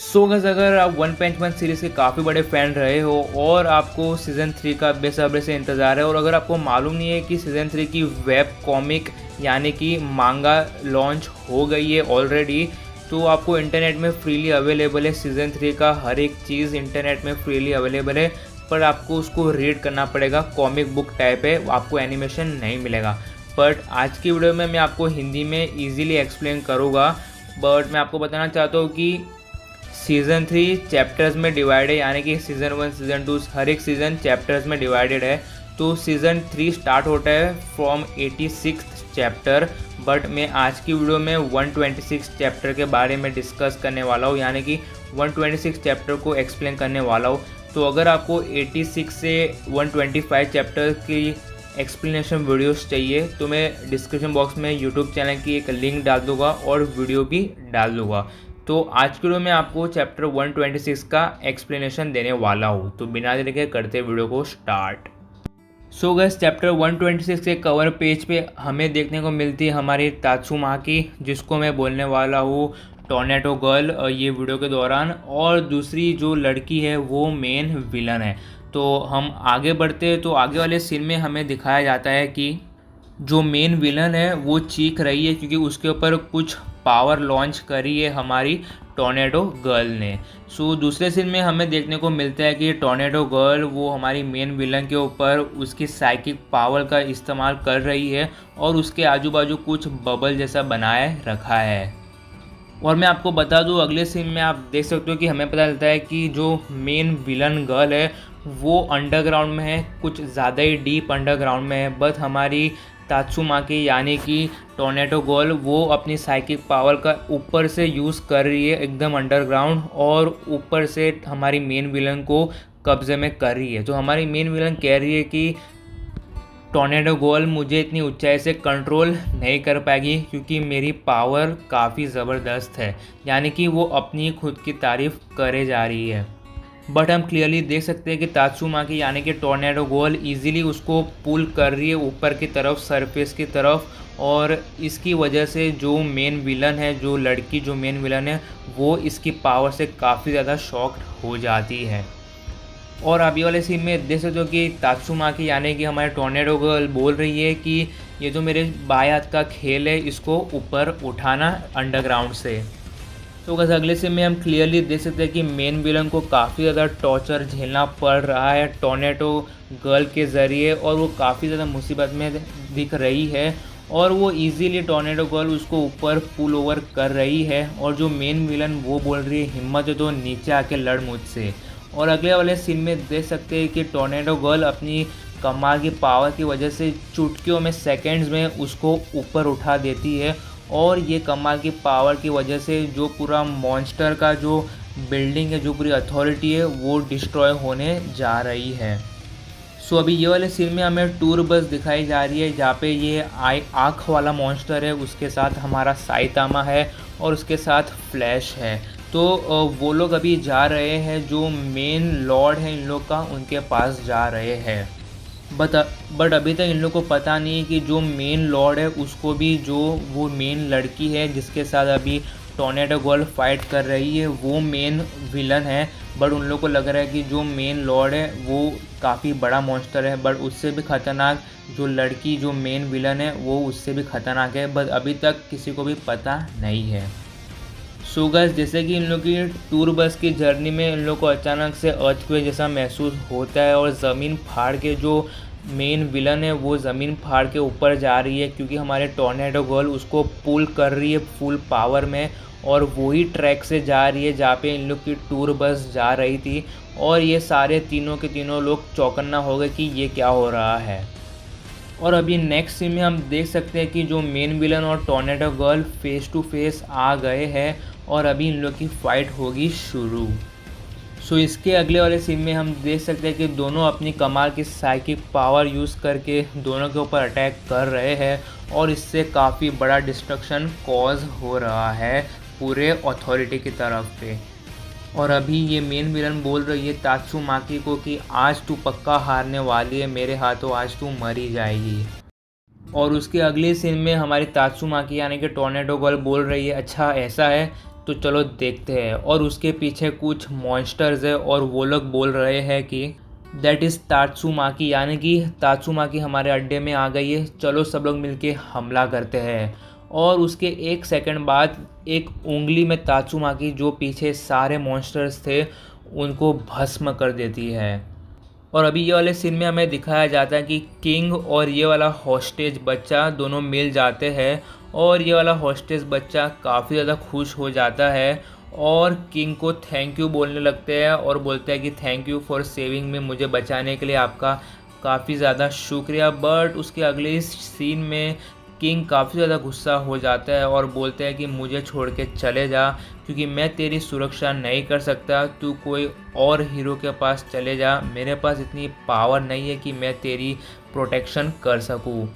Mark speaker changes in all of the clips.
Speaker 1: So guys, अगर आप one पंच man series के काफ़ी बड़े फ़ैन रहे हो और आपको सीज़न 3 का बेसब्री से इंतज़ार है, और अगर आपको मालूम नहीं है कि सीज़न 3 की वेब कॉमिक यानी कि मांगा लॉन्च हो गई है ऑलरेडी, तो आपको इंटरनेट में फ्रीली अवेलेबल है। सीज़न 3 का हर एक चीज़ इंटरनेट में फ्रीली अवेलेबल है, पर आपको उसको रीड करना पड़ेगा। कॉमिक बुक टाइप है, आपको एनिमेशन नहीं मिलेगा। बट आज की वीडियो में मैं आपको हिंदी में ईजिली एक्सप्लेन करूँगा। बट मैं आपको बताना चाहता हूँ कि सीज़न 3 चैप्टर्स में डिवाइड है, यानी कि सीज़न 1 सीज़न 2 हर एक सीज़न चैप्टर्स में डिवाइडेड है। तो सीज़न 3 स्टार्ट होता है फ्रॉम 86 चैप्टर, बट मैं आज की वीडियो में 126 चैप्टर के बारे में डिस्कस करने वाला हूँ, यानी कि 126 चैप्टर को एक्सप्लेन करने वाला हूँ। तो अगर आपको 86 से 125 चैप्टर की एक्सप्लेनेशन वीडियोस चाहिए तो मैं डिस्क्रिप्शन बॉक्स में यूट्यूब चैनल की एक लिंक डाल दूँगा और वीडियो भी डाल दूँगा। तो आज की वीडियो में आपको चैप्टर 126 का एक्सप्लेनेशन देने वाला हूँ। तो बिना देरी के करते वीडियो को स्टार्ट। सो गाइस, चैप्टर 126 के कवर पेज पे हमें देखने को मिलती है हमारी तात्सुमाकी, जिसको मैं बोलने वाला हूँ टोर्नेडो गर्ल ये वीडियो के दौरान, और दूसरी जो लड़की है वो मेन विलन है। तो हम आगे बढ़ते हैं तो आगे वाले सीन में हमें दिखाया जाता है कि जो मेन विलन है वो चीख रही है क्योंकि उसके ऊपर कुछ पावर लॉन्च करी है हमारी टोर्नेडो गर्ल ने। सो दूसरे सीन में हमें देखने को मिलता है कि टोर्नेडो गर्ल वो हमारी मेन विलन के ऊपर उसकी साइकिक पावर का इस्तेमाल कर रही है और उसके आजू बाजू कुछ बबल जैसा बनाए रखा है। और मैं आपको बता दूं, अगले सीन में आप देख सकते हो कि हमें पता चलता है कि जो मेन विलन गर्ल है वो अंडरग्राउंड में है, कुछ ज़्यादा ही डीप अंडरग्राउंड में है। बट हमारी तात्सुमाकी यानी कि टोर्नेडो गर्ल वो अपनी साइकिक पावर का ऊपर से यूज़ कर रही है एकदम अंडरग्राउंड, और ऊपर से हमारी मेन विलन को कब्जे में कर रही है। तो हमारी मेन विलन कह रही है कि टोर्नेडो गर्ल मुझे इतनी ऊंचाई से कंट्रोल नहीं कर पाएगी क्योंकि मेरी पावर काफ़ी ज़बरदस्त है, यानी कि वो अपनी खुद की तारीफ़ करे जा रही है। बट हम क्लियरली देख सकते हैं कि तात्सुमाकी यानी कि टोर्नेडो गर्ल इजीली उसको पुल कर रही है ऊपर की तरफ, सरफेस की तरफ, और इसकी वजह से जो मेन विलन है, जो लड़की जो मेन विलन है, वो इसकी पावर से काफ़ी ज़्यादा शॉक्ड हो जाती है। और अभी वाले सीन में देख सकते हो कि तात्सुमाकी यानी कि हमारे टोर्नेडो गर्ल बोल रही है कि ये जो मेरे बाएं हाथ का खेल है इसको ऊपर उठाना अंडरग्राउंड से। तो बस अगले सीन में हम क्लियरली देख सकते हैं कि मेन विलन को काफ़ी ज़्यादा टॉर्चर झेलना पड़ रहा है टोर्नेडो गर्ल के ज़रिए, और वो काफ़ी ज़्यादा मुसीबत में दिख रही है, और वो इजीली टोर्नेडो गर्ल उसको ऊपर पुल ओवर कर रही है। और जो मेन विलन वो बोल रही है हिम्मत है तो नीचे आके लड़ मुझसे। और अगले वाले सीन में देख सकते हैं कि टोर्नेडो गर्ल अपनी कमाल की पावर की वजह से चुटकियों में, सेकंड्स में उसको ऊपर उठा देती है, और ये कमाल की पावर की वजह से जो पूरा मॉन्स्टर का जो बिल्डिंग है, जो पूरी अथॉरिटी है, वो डिस्ट्रॉय होने जा रही है। सो अभी ये वाले सीन में हमें टूर बस दिखाई जा रही है जहाँ पे ये आँख वाला मॉन्स्टर है, उसके साथ हमारा साइतामा है और उसके साथ फ्लैश है। तो वो लोग अभी जा रहे हैं, जो मेन लॉर्ड है इन लोग का, उनके पास जा रहे हैं। बट अभी तक इन लोग को पता नहीं है कि जो मेन लॉर्ड है उसको भी, जो वो मेन लड़की है जिसके साथ अभी टोर्नेडो गर्ल फाइट कर रही है, वो मेन विलन है। बट उन लोग को लग रहा है कि जो मेन लॉर्ड है वो काफ़ी बड़ा मॉन्स्टर है, बट उससे भी ख़तरनाक जो लड़की जो मेन विलन है वो उससे भी ख़तरनाक है। बट अभी तक किसी को भी पता नहीं है। सो गाइस, जैसे कि इन लोग की टूर बस की जर्नी में इन लोग को अचानक से अर्थक्वेक जैसा महसूस होता है, और ज़मीन फाड़ के जो मेन विलन है वो ज़मीन फाड़ के ऊपर जा रही है क्योंकि हमारे टोर्नेडो गर्ल उसको पुल कर रही है फुल पावर में, और वही ट्रैक से जा रही है जहाँ पे इन लोग की टूर बस जा रही थी। और ये सारे तीनों के तीनों लोग चौकन्ना हो गए कि ये क्या हो रहा है। और अभी नेक्स्ट सीन में हम देख सकते हैं कि जो मेन विलन और tornado girl face to face आ गए हैं, और अभी इन लोग की फ़ाइट होगी शुरू। सो इसके अगले वाले सीन में हम देख सकते हैं कि दोनों अपनी कमाल की साइकिक पावर यूज़ करके दोनों के ऊपर अटैक कर रहे हैं, और इससे काफ़ी बड़ा डिस्ट्रक्शन कॉज हो रहा है पूरे अथॉरिटी की तरफ पे। और अभी ये मेन विलन बोल रही है तात्सुमाकी को कि आज तू पक्का हारने वाली है मेरे हाथों, आज तू मरी जाएगी। और उसके अगले सीन में हमारी तात्सुमाकी यानी कि टोर्नेडो गर्ल बोल रही है, अच्छा ऐसा है, तो चलो देखते हैं। और उसके पीछे कुछ मॉन्स्टर्स है और वो लोग बोल रहे हैं कि दैट इज़ तात्सुमाकी, यानी कि तात्सुमाकी हमारे अड्डे में आ गई है, चलो सब लोग मिलके हमला करते हैं। और उसके 1 सेकंड बाद एक उंगली में तात्सुमाकी जो पीछे सारे मॉन्स्टर्स थे उनको भस्म कर देती है। और अभी ये वाले सीन में हमें दिखाया जाता है कि किंग और ये वाला हॉस्टेज बच्चा दोनों मिल जाते हैं और ये वाला हॉस्टेज बच्चा काफ़ी ज़्यादा खुश हो जाता है और किंग को थैंक यू बोलने लगते हैं और बोलते हैं कि थैंक यू फॉर सेविंग में, मुझे बचाने के लिए आपका काफ़ी ज़्यादा शुक्रिया। बट उसके अगले सीन में किंग काफ़ी ज़्यादा गुस्सा हो जाता है और बोलते हैं कि मुझे छोड़ के चले जा, क्योंकि मैं तेरी सुरक्षा नहीं कर सकता, तू कोई और हीरो के पास चले जा, मेरे पास इतनी पावर नहीं है कि मैं तेरी प्रोटेक्शन कर सकूं।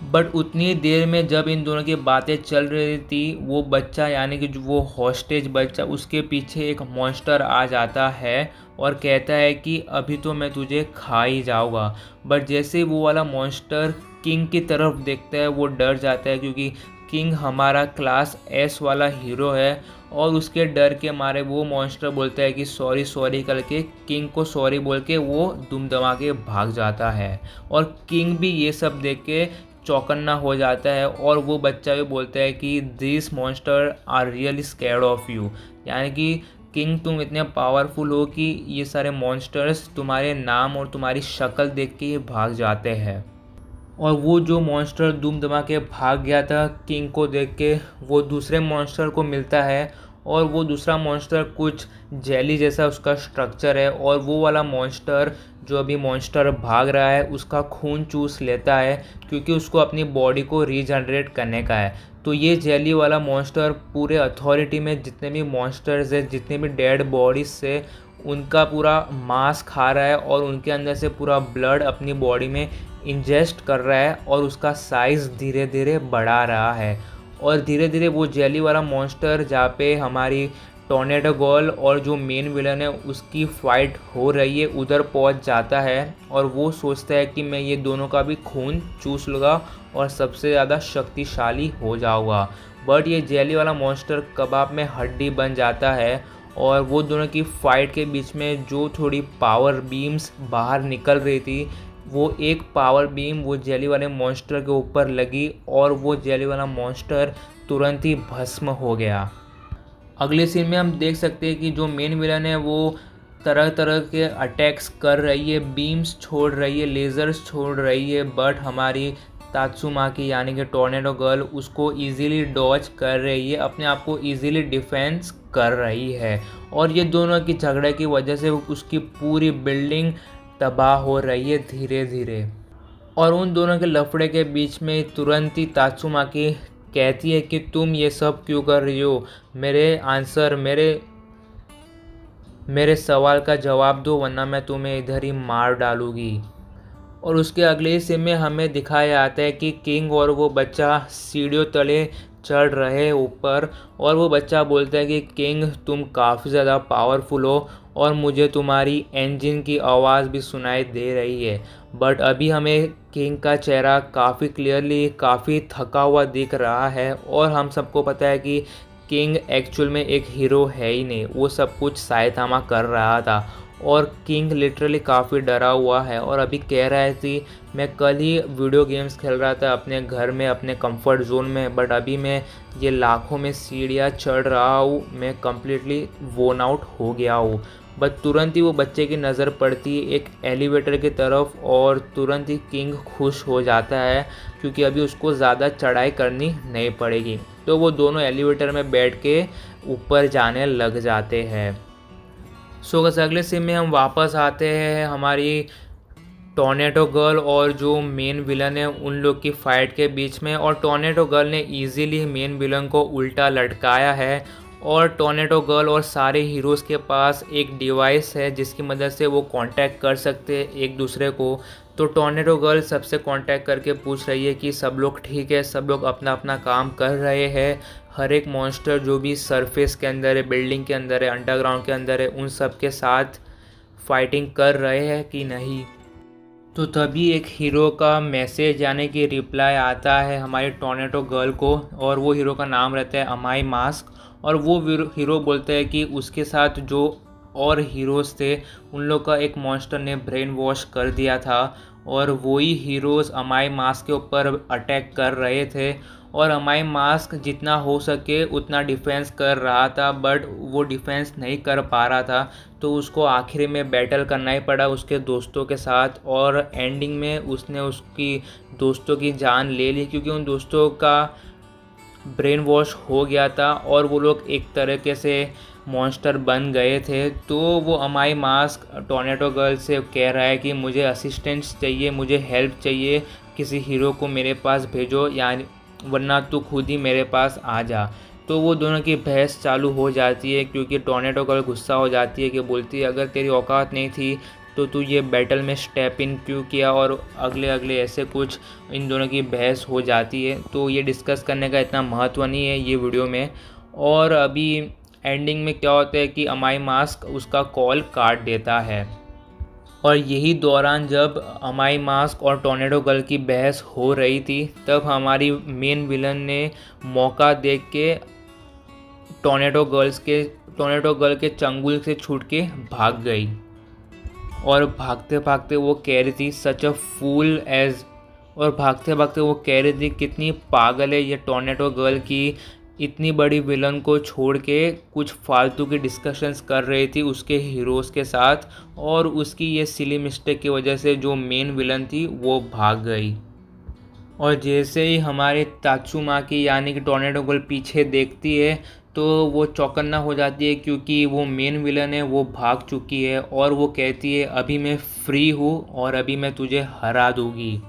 Speaker 1: बट उतनी देर में जब इन दोनों की बातें चल रही थी, वो बच्चा यानी कि जो वो हॉस्टेज बच्चा, उसके पीछे एक मॉन्स्टर आ जाता है और कहता है कि अभी तो मैं तुझे खा ही जाऊँगा। बट जैसे ही वो वाला मॉन्स्टर किंग की तरफ देखता है वो डर जाता है, क्योंकि किंग हमारा क्लास एस वाला हीरो है और उसके डर के मारे वो मॉन्स्टर बोलता है कि सॉरी सॉरी करके किंग को सॉरी बोल के वो दुम दमा के भाग जाता है। और किंग भी ये सब देख के चौकन्ना हो जाता है और वो बच्चा भी बोलता है कि this monster are really scared of you, यानी कि किंग तुम इतने पावरफुल हो कि ये सारे मॉन्स्टर्स तुम्हारे नाम और तुम्हारी शक्ल देख के ही भाग जाते हैं। और वो जो मॉन्स्टर दुम दमा के भाग गया था किंग को देख के, वो दूसरे मॉन्स्टर को मिलता है और वो दूसरा मॉन्स्टर कुछ जेली जैसा उसका स्ट्रक्चर है और वो वाला मॉन्स्टर जो अभी मॉन्स्टर भाग रहा है उसका खून चूस लेता है, क्योंकि उसको अपनी बॉडी को रीजनरेट करने का है। तो ये जेली वाला मॉन्स्टर पूरे अथॉरिटी में जितने भी मॉन्स्टर्स है, जितने भी डेड बॉडीज से, उनका पूरा मांस खा रहा है और उनके अंदर से पूरा ब्लड अपनी बॉडी में इंजेस्ट कर रहा है और उसका साइज़ धीरे धीरे बढ़ा रहा है। और धीरे धीरे वो जेली वाला मॉन्स्टर जहाँ पे हमारी टॉर्नेडो गर्ल और जो मेन विलन है उसकी फ़ाइट हो रही है उधर पहुँच जाता है और वो सोचता है कि मैं ये दोनों का भी खून चूस लूँगा और सबसे ज़्यादा शक्तिशाली हो जाऊँगा। बट ये जेली वाला मॉन्स्टर कबाब में हड्डी बन जाता है और वो दोनों की फ़ाइट के बीच में जो थोड़ी पावर बीम्स बाहर निकल रही थी, वो एक पावर बीम वो जेली वाले मॉन्स्टर के ऊपर लगी और वो जेली वाला मॉन्स्टर तुरंत ही भस्म हो गया। अगले सीन में हम देख सकते हैं कि जो मेन विलन है वो तरह तरह के अटैक्स कर रही है, बीम्स छोड़ रही है, लेज़र्स छोड़ रही है, बट हमारी तात्सुमाकी यानी कि टॉर्नेडो गर्ल उसको इजीली डॉज कर रही है, अपने आप को इजीली डिफेंस कर रही है। और ये दोनों की झगड़े की वजह से उसकी पूरी बिल्डिंग तबाह हो रही है धीरे धीरे। और उन दोनों के लफड़े के बीच में तुरंत ही तात्सुमाकी कहती है कि तुम ये सब क्यों कर रही हो, मेरे सवाल का जवाब दो वरना मैं तुम्हें इधर ही मार डालूंगी। और उसके अगले ही सीन में हमें दिखाया जाता है कि किंग और वो बच्चा सीढ़ियों तले चढ़ रहे ऊपर और वो बच्चा बोलता है कि किंग तुम काफ़ी ज़्यादा पावरफुल हो और मुझे तुम्हारी इंजन की आवाज़ भी सुनाई दे रही है। बट अभी हमें किंग का चेहरा काफ़ी क्लियरली काफ़ी थका हुआ दिख रहा है और हम सबको पता है कि किंग एक्चुअल में एक हीरो है ही नहीं, वो सब कुछ सायतामा कर रहा था। और किंग लिटरली काफ़ी डरा हुआ है और अभी कह रहा है कि मैं कल ही वीडियो गेम्स खेल रहा था अपने घर में अपने कंफर्ट जोन में, बट अभी मैं ये लाखों में सीढ़ियाँ चढ़ रहा हूँ, मैं कम्प्लीटली वोन आउट हो गया हूँ। बट तुरंत ही वो बच्चे की नज़र पड़ती है एक एलिवेटर की तरफ और तुरंत ही किंग खुश हो जाता है, क्योंकि अभी उसको ज़्यादा चढ़ाई करनी नहीं पड़ेगी। तो वो दोनों एलिवेटर में बैठ के ऊपर जाने लग जाते हैं। सो बस अगले सीन में हम वापस आते हैं हमारी टॉर्नेडो गर्ल और जो मेन विलन है उन लोग की फ़ाइट के बीच में। और टॉर्नेडो गर्ल ने इजीली मेन विलन को उल्टा लटकाया है और टॉर्नेडो गर्ल और सारे हीरोज़ के पास एक डिवाइस है जिसकी मदद से वो कांटेक्ट कर सकते हैं एक दूसरे को। तो टॉर्नेडो गर्ल सबसे कांटेक्ट करके पूछ रही है कि सब लोग ठीक है, सब लोग अपना अपना काम कर रहे हैं, हर एक मॉन्स्टर जो भी सरफेस के अंदर है, बिल्डिंग के अंदर है, अंडरग्राउंड के अंदर है, उन सब के साथ फाइटिंग कर रहे हैं कि नहीं। तो तभी एक हीरो का मैसेज यानी कि रिप्लाई आता है हमारी टॉर्नेडो गर्ल को और वो हीरो का नाम रहता है अमाई मास्क। और वो हीरो बोलता है कि उसके साथ जो और हीरोज़ थे उन लोग का एक मॉन्स्टर ने ब्रेन वॉश कर दिया था और वही हीरोज़ अमाई मास्क के ऊपर अटैक कर रहे थे और अमाई मास्क जितना हो सके उतना डिफेंस कर रहा था, बट वो डिफेंस नहीं कर पा रहा था। तो उसको आखिर में बैटल करना ही पड़ा उसके दोस्तों के साथ और एंडिंग में उसने उसकी दोस्तों की जान ले ली, क्योंकि उन दोस्तों का ब्रेन वॉश हो गया था और वो लोग एक तरीके से मॉन्स्टर बन गए थे। तो वो अमाई मास्क टोर्नेडो गर्ल से कह रहा है कि मुझे असिस्टेंस चाहिए, मुझे हेल्प चाहिए, किसी हीरो को मेरे पास भेजो, यानी वरना तू खुद ही मेरे पास आ जा। तो वो दोनों की बहस चालू हो जाती है, क्योंकि टोर्नेडो गर्ल गुस्सा हो जाती है कि बोलती है अगर तेरी औकात नहीं थी तो तू ये बैटल में स्टेप इन क्यों किया, और अगले ऐसे कुछ इन दोनों की बहस हो जाती है। तो ये डिस्कस करने का इतना महत्व नहीं है ये वीडियो में। और अभी एंडिंग में क्या होता है कि अमाई मास्क उसका कॉल काट देता है और यही दौरान जब अमाई मास्क और टोर्नेडो गर्ल की बहस हो रही थी तब हमारी मेन विलन ने मौका देख के टोर्नेडो गर्ल के चंगुल से छूट के भाग गई और भागते भागते वो कह रही थी सच अ फूल एज, और भागते भागते वो कह रही थी कितनी पागल है ये टोर्नेडो गर्ल की इतनी बड़ी विलन को छोड़ के कुछ फालतू की डिस्कशंस कर रही थी उसके हीरोज़ के साथ, और उसकी ये सिली मिस्टेक की वजह से जो मेन विलन थी वो भाग गई। और जैसे ही हमारे तात्सुमाकी यानी कि टोर्नेडो गर्ल पीछे देखती है तो वो चौकन्ना हो जाती है, क्योंकि वो मेन विलन है वो भाग चुकी है और वो कहती है अभी मैं फ्री हूँ और अभी मैं तुझे हरा दूँगी।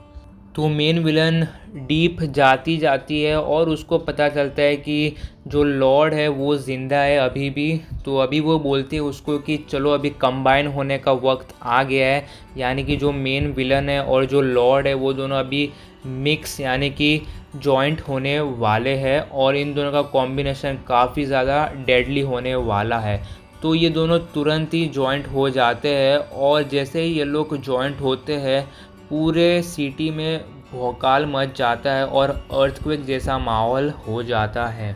Speaker 1: तो मेन विलन डीप जाती है और उसको पता चलता है कि जो लॉर्ड है वो ज़िंदा है अभी भी। तो अभी वो बोलती है उसको कि चलो अभी कंबाइन होने का वक्त आ गया है, यानी कि जो मेन विलन है और जो लॉर्ड है वो दोनों अभी मिक्स यानी कि जॉइंट होने वाले हैं और इन दोनों का कॉम्बिनेशन काफ़ी ज़्यादा डेडली होने वाला है। तो ये दोनों तुरंत ही जॉइंट हो जाते हैं और जैसे ही ये लोग जॉइंट होते हैं पूरे सिटी में भौकाल मच जाता है और अर्थक्वेक जैसा माहौल हो जाता है।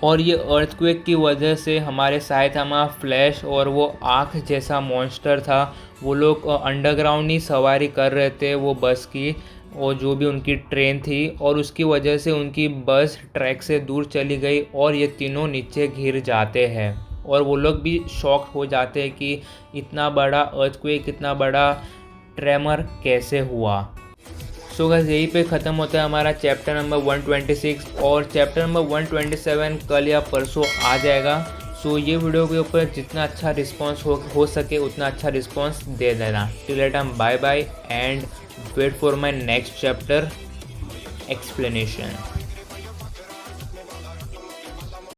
Speaker 1: और ये अर्थक्वेक की वजह से हमारे साइतामा फ्लैश और वो आँख जैसा मॉन्स्टर था वो लोग अंडरग्राउंड ही सवारी कर रहे थे वो बस की, और जो भी उनकी ट्रेन थी, और उसकी वजह से उनकी बस ट्रैक से दूर चली गई और ये तीनों नीचे गिर जाते हैं और वो लोग भी शॉक हो जाते हैं कि इतना बड़ा अर्थक्वेक, इतना बड़ा ट्रेमर कैसे हुआ। सो गाइस यहीं पे ख़त्म होता है हमारा चैप्टर नंबर 126 और चैप्टर नंबर 127 कल या परसों आ जाएगा। सो ये वीडियो के ऊपर जितना अच्छा रिस्पांस हो सके उतना अच्छा रिस्पांस दे देना। Till that time bye bye and wait for my next chapter explanation.